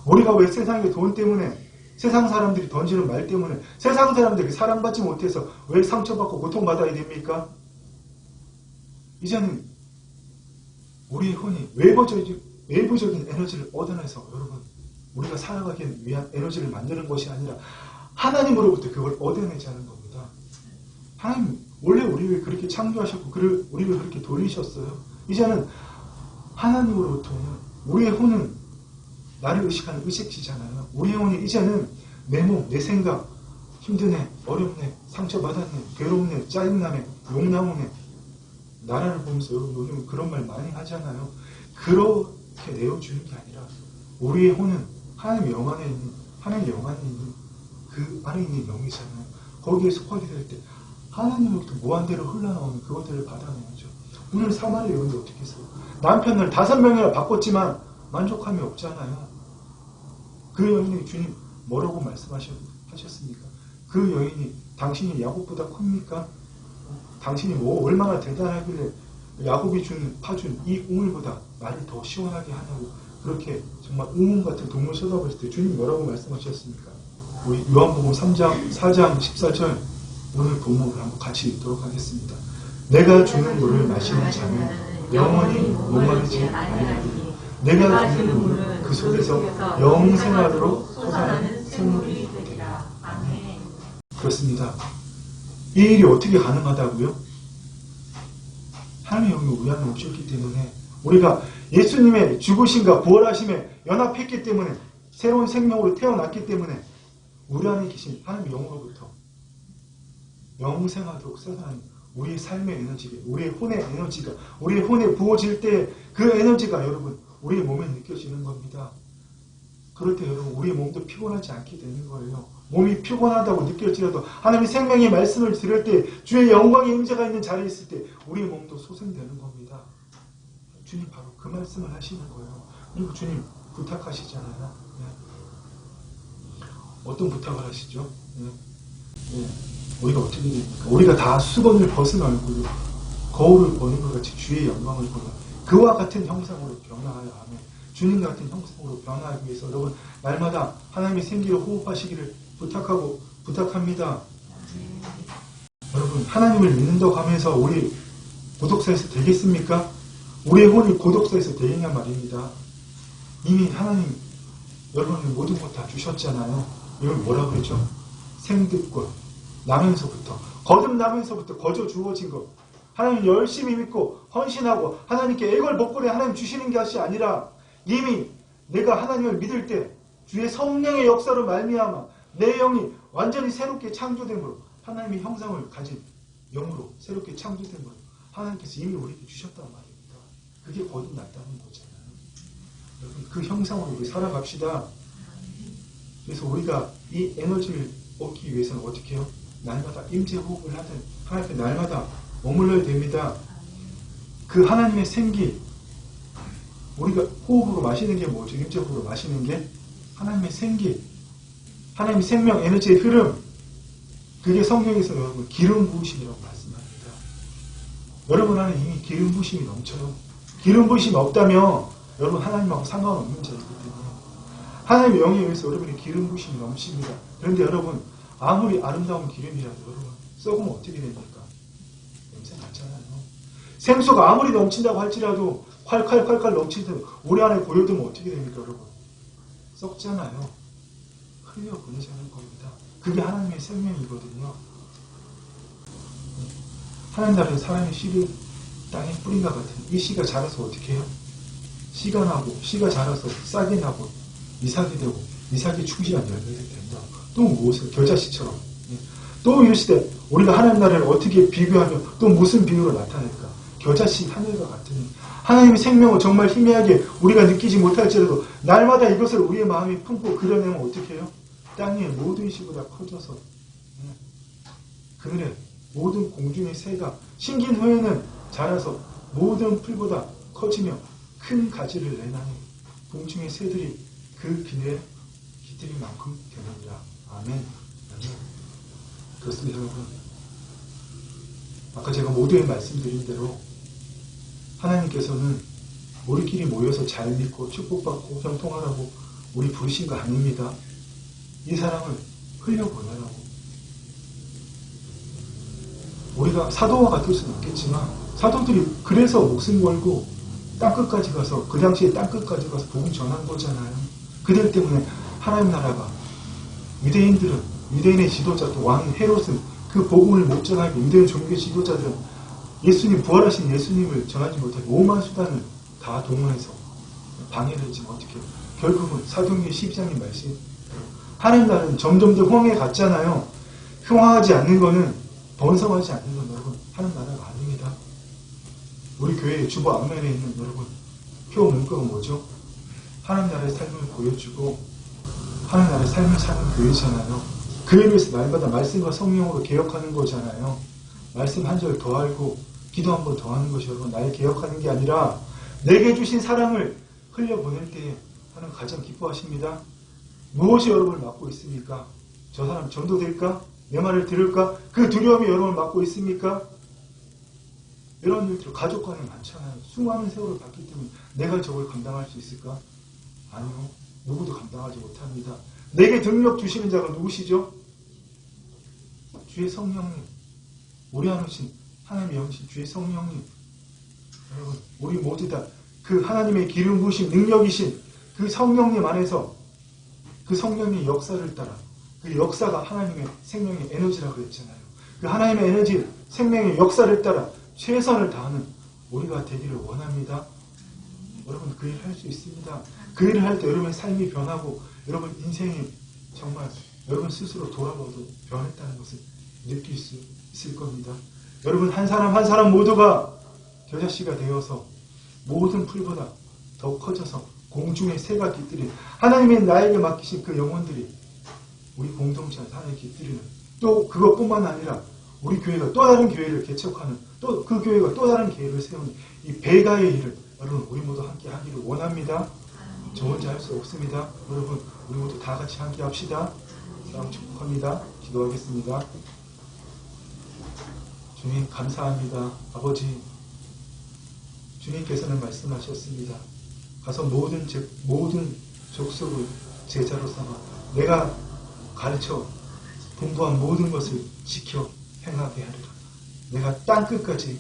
우리가 왜 세상의 돈 때문에 세상 사람들이 던지는 말 때문에 세상 사람들에게 사랑받지 못해서 왜 상처받고 고통받아야 됩니까? 이제는 우리의 혼이 외부적인 에너지를 얻어내서 여러분 우리가 살아가기 위한 에너지를 만드는 것이 아니라 하나님으로부터 그걸 얻어내자는 겁니다. 하나님 원래 우리를 그렇게 창조하셨고 우리를 그렇게 돌리셨어요. 이제는 하나님으로부터는 우리의 혼은 나를 의식하는 의식지잖아요. 우리의 혼이 이제는 내 몸, 내 생각, 힘드네, 어렵네, 상처받았네, 괴롭네, 짜증나네, 욕나오네 나라를 보면서 여러분 요즘 그런 말 많이 하잖아요. 그렇게 내어주는 게 아니라 우리의 혼은 하나님 영 안에 있는 그 안에 있는 영이잖아요. 거기에 속하게 될 때 하나님으로부터 무한대로 흘러나오는 그것들을 받아내야죠. 오늘 사마리아 여인도 어떻게 했어요? 남편을 5명이나 바꿨지만 만족함이 없잖아요. 그 여인이 주님 뭐라고 말씀하셨습니까? 그 여인이 당신이 야곱보다 큽니까? 당신이 뭐 얼마나 대단하길래 야곱이 파준 이 우물보다 나를 더 시원하게 하냐고 그렇게 정말 우물 같은 동물 쳐다보실 때 주님 뭐라고 말씀하셨습니까? 우리 요한복음 4장 14절 오늘 본문을 한번 같이 읽도록 하겠습니다. 내가 주는 물을 마시는 자는 영원히 목마르지 아니하리니 내가 주는 물은 그 속에서 영생하도록 솟아나는 샘물이 되리라. 아멘. 그렇습니다. 이 일이 어떻게 가능하다고요? 하나님의 영이 우리 안에 오셨기 때문에 우리가 예수님의 죽으심과 부활하심에 연합했기 때문에 새로운 생명으로 태어났기 때문에 우리 안에 계신 하나님의 영으로부터 영생하도록 솟아나는 우리의 삶의 에너지가, 우리의 혼의 에너지가, 우리의 혼에 부어질 때 그 에너지가 여러분 우리의 몸에 느껴지는 겁니다. 그럴 때 여러분 우리의 몸도 피곤하지 않게 되는 거예요. 몸이 피곤하다고 느껴지려도 하나님의 생명의 말씀을 들을 때 주의 영광의 임재가 있는 자리에 있을 때 우리의 몸도 소생되는 겁니다. 주님 바로 그 말씀을 하시는 거예요. 그리고 주님 부탁하시잖아요. 어떤 부탁을 하시죠? 우리가 어떻게 됩니까? 우리가 다 수건을 벗은 얼굴로 거울을 보는 것 같이 주의 영광을 보는 그와 같은 형상으로 변화하여 하며 주님 같은 형상으로 변화하기 위해서 여러분 날마다 하나님의 생기를 호흡하시기를 부탁합니다. 여러분 하나님을 믿는다고 하면서 우리 고독사에서 되겠습니까? 우리의 혼이 고독사에서 되겠냐 말입니다. 이미 하나님 여러분이 모든 것 다 주셨잖아요. 이걸 뭐라고 그랬죠? 생득권 나면서부터 거듭나면서부터 거저 주어진 것 하나님 열심히 믿고 헌신하고 하나님께 애걸복걸에 하나님 주시는 것이 아니라 이미 내가 하나님을 믿을 때 주의 성령의 역사로 말미암아 내 영이 완전히 새롭게 창조됨으로 하나님의 형상을 가진 영으로 새롭게 창조됨으로 하나님께서 이미 우리에게 주셨단 말입니다. 그게 거듭났다는 거잖아요. 여러분 그 형상으로 우리 살아갑시다. 그래서 우리가 이 에너지를 얻기 위해서는 어떻게 해요? 날마다 임재호흡을 하든 하나님께 날마다 머물러야 됩니다. 그 하나님의 생기 우리가 호흡으로 마시는 게 뭐죠? 임재호흡으로 마시는 게 하나님의 생기 하나님의 생명 에너지의 흐름 그게 성경에서 여러분 기름 부으심이라고 말씀합니다. 여러분 안에 이미 기름 부으심이 넘쳐요. 기름 부으심이 없다면 여러분 하나님하고 상관없는 자이기 때문에 하나님의 영에 의해서 여러분의 기름 부으심이 넘칩니다. 그런데 여러분 아무리 아름다운 기름이라도 여러분 썩으면 어떻게 됩니까? 냄새 나잖아요. 생수가 아무리 넘친다고 할지라도 콸콸콸콸 넘치든 우리 안에 고여두면 어떻게 됩니까 여러분? 썩잖아요. 흘려보내자는 겁니다. 그게 하나님의 생명이거든요. 하나님 나라의 사람의 씨를 땅에 뿌린과 같은 이 씨가 자라서 어떻게 해요? 씨가 나고 씨가 자라서 싹이 나고 이삭이 되고 이삭이 충실한 열매가 된다. 또 무엇을 겨자씨처럼 또 이르시되 우리가 하나님 나라를 어떻게 비교하며 또 무슨 비유로 나타낼까? 겨자씨 하늘과 같으니 하나님의 생명을 정말 희미하게 우리가 느끼지 못할지라도 날마다 이것을 우리의 마음에 품고 그려내면 어떻게 해요? 땅의 모든 씨보다 커져서 그늘에 모든 공중의 새가 심긴 후에는 자라서 모든 풀보다 커지며 큰 가지를 내나니 공중의 새들이 그 길에 깃들일 만큼 되느니라. 아멘. 그렇습니다 여러분. 아까 제가 모두에 말씀드린 대로 하나님께서는 우리끼리 모여서 잘 믿고 축복받고 형통하라고 우리 부르신 거 아닙니다. 이 사람을 흘려보내라고. 우리가 사도와 같을 수는 없겠지만 사도들이 그래서 목숨 걸고 땅끝까지 가서 그 당시에 땅끝까지 가서 복음 전한 거잖아요. 그들 때문에 하나님 나라가 유대인의 지도자 또 왕 헤롯은 그 복음을 못 전하게 유대인 종교 지도자들은 예수님 부활하신 예수님을 전하지 못하게 오만 수단을 다 동원해서 방해를 했지만 어떻게 결국은 사도행전 12장의 말씀 하나님 나라는 점점 더 흥해 갔잖아요. 흥황하지 않는 거는 번성하지 않는 건 여러분 하나님 나라가 아닙니다. 우리 교회 주보 앞면에 있는 여러분 표 문구가 뭐죠? 하나님 나라의 삶을 보여주고 하나님 나라의 삶을 사는 교회잖아요. 그에 비해서 날마다 말씀과 성령으로 개혁하는 거잖아요. 말씀 한 절 더 알고 기도 한 번 더 하는 것이 여러분 나를 개혁하는 게 아니라 내게 주신 사랑을 흘려보낼 때에 하나님 가장 기뻐하십니다. 무엇이 여러분을 막고 있습니까? 저 사람 전도될까? 내 말을 들을까? 그 두려움이 여러분을 막고 있습니까? 이런 일들 가족 간에 많잖아요. 수많은 세월을 봤기 때문에 내가 저걸 감당할 수 있을까? 아니요. 누구도 감당하지 못합니다. 내게 능력 주시는 자가 누구시죠? 주의 성령님. 우리 안에 오신 하나님의 영신 주의 성령님. 여러분 우리 모두 다 그 하나님의 기름 부으신 능력이신 그 성령님 안에서 그 성령의 역사를 따라 그 역사가 하나님의 생명의 에너지라고 그랬잖아요. 그 하나님의 에너지 생명의 역사를 따라 최선을 다하는 우리가 되기를 원합니다. 여러분 그 일을 할 수 있습니다. 그 일을 할 때 여러분의 삶이 변하고 여러분 인생이 정말 여러분 스스로 돌아봐도 변했다는 것을 느낄 수 있을 겁니다. 여러분 한 사람 한 사람 모두가 겨자씨가 되어서 모든 풀보다 더 커져서 공중의 새가 깃들인 하나님의 나에게 맡기신 그 영혼들이 우리 공동체 안에 깃들이는 또 그것뿐만 아니라 우리 교회가 또 다른 교회를 개척하는 또 그 교회가 또 다른 교회를 세우는 이 배가의 일을 여러분 우리 모두 함께 하기를 원합니다. 저 혼자 할 수 없습니다. 여러분 우리 모두 다 같이 함께 합시다. 저랑 축복합니다. 기도하겠습니다. 주님 감사합니다. 아버지, 주님께서는 말씀하셨습니다. 가서 모든 족속을 제자로 삼아 내가 가르쳐 분부한 모든 것을 지켜 행하게 하리라. 내가 땅끝까지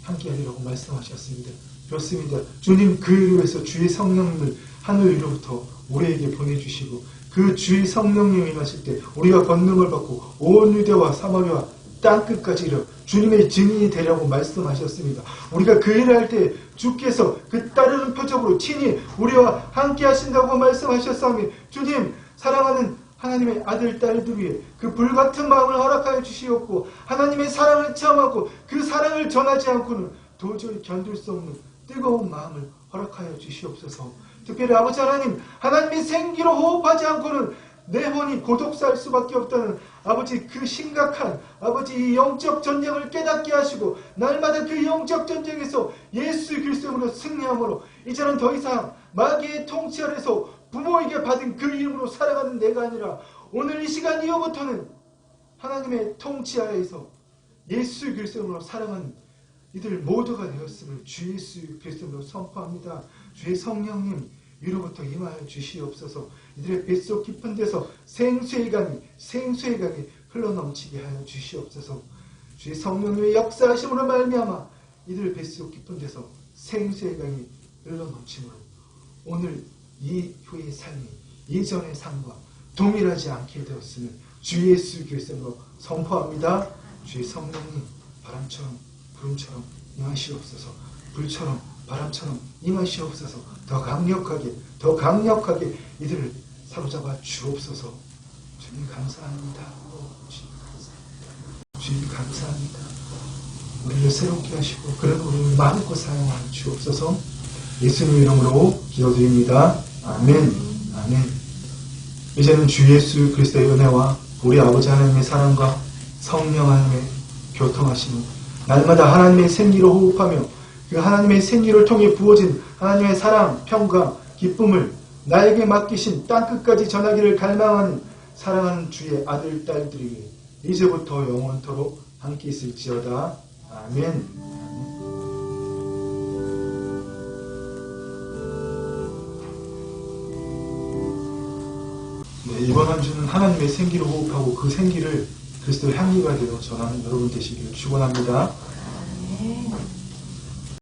함께하리라고 말씀하셨습니다. 그렇습니다. 주님 그 일을 위해서 주의 성령님을 하늘 위로부터 우리에게 보내주시고 그 주의 성령님이 임하실 때 우리가 권능을 받고 온 유대와 사마리아 땅끝까지 이르러 주님의 증인이 되라고 말씀하셨습니다. 우리가 그 일을 할 때 주께서 그 따르는 표적으로 친히 우리와 함께 하신다고 말씀하셨사오니 주님 사랑하는 하나님의 아들 딸들 위해 그 불같은 마음을 허락하여 주시옵고 하나님의 사랑을 체험하고 그 사랑을 전하지 않고는 도저히 견딜 수 없는 뜨거운 마음을 허락하여 주시옵소서. 특별히 아버지 하나님, 하나님의 생기로 호흡하지 않고는 내 혼이 고독살 수밖에 없다는 아버지 그 심각한 아버지 이 영적 전쟁을 깨닫게 하시고 날마다 그 영적 전쟁에서 예수 그리스도로 승리함으로 이제는 더 이상 마귀의 통치 아래서 부모에게 받은 그 이름으로 살아가는 내가 아니라 오늘 이 시간 이후부터는 하나님의 통치하에서 예수 그리스도로 살아가는 이들 모두가 되었음을 주 예수 그리스도로 선포합니다. 주의 성령님 위로부터 임하여 주시옵소서. 이들의 뱃속 깊은 데서 생수의 강이 흘러넘치게 하여 주시옵소서. 주의 성령님의 역사하심으로 말미암아 이들 뱃속 깊은 데서 생수의 강이 흘러넘치므로 오늘 이후의 삶이 이전의 삶과 동일하지 않게 되었음을 주 예수 그리스도로 선포합니다. 주의 성령님 바람처럼 구름처럼 임하시옵소서. 불처럼 바람처럼 임하시옵소서. 더 강력하게 이들을 사로잡아 주옵소서. 주님 감사합니다. 주님 감사합니다. 우리를 새롭게 하시고 그런 우리를 마음껏 사용하여 주옵소서. 예수님 이름으로 기도드립니다. 아멘. 아멘. 이제는 주 예수 그리스도의 은혜와 우리 아버지 하나님의 사랑과 성령 하나님의 교통하심을 날마다 하나님의 생기로 호흡하며 그 하나님의 생기를 통해 부어진 하나님의 사랑, 평강, 기쁨을 나에게 맡기신 땅끝까지 전하기를 갈망하는 사랑하는 주의 아들, 딸들이 이제부터 영원토록 함께 있을지어다. 아멘. 네, 이번 한 주는 하나님의 생기를 호흡하고 그 생기를 그리스도의 향기가 되어 전하는 여러분 되시기를 축원합니다.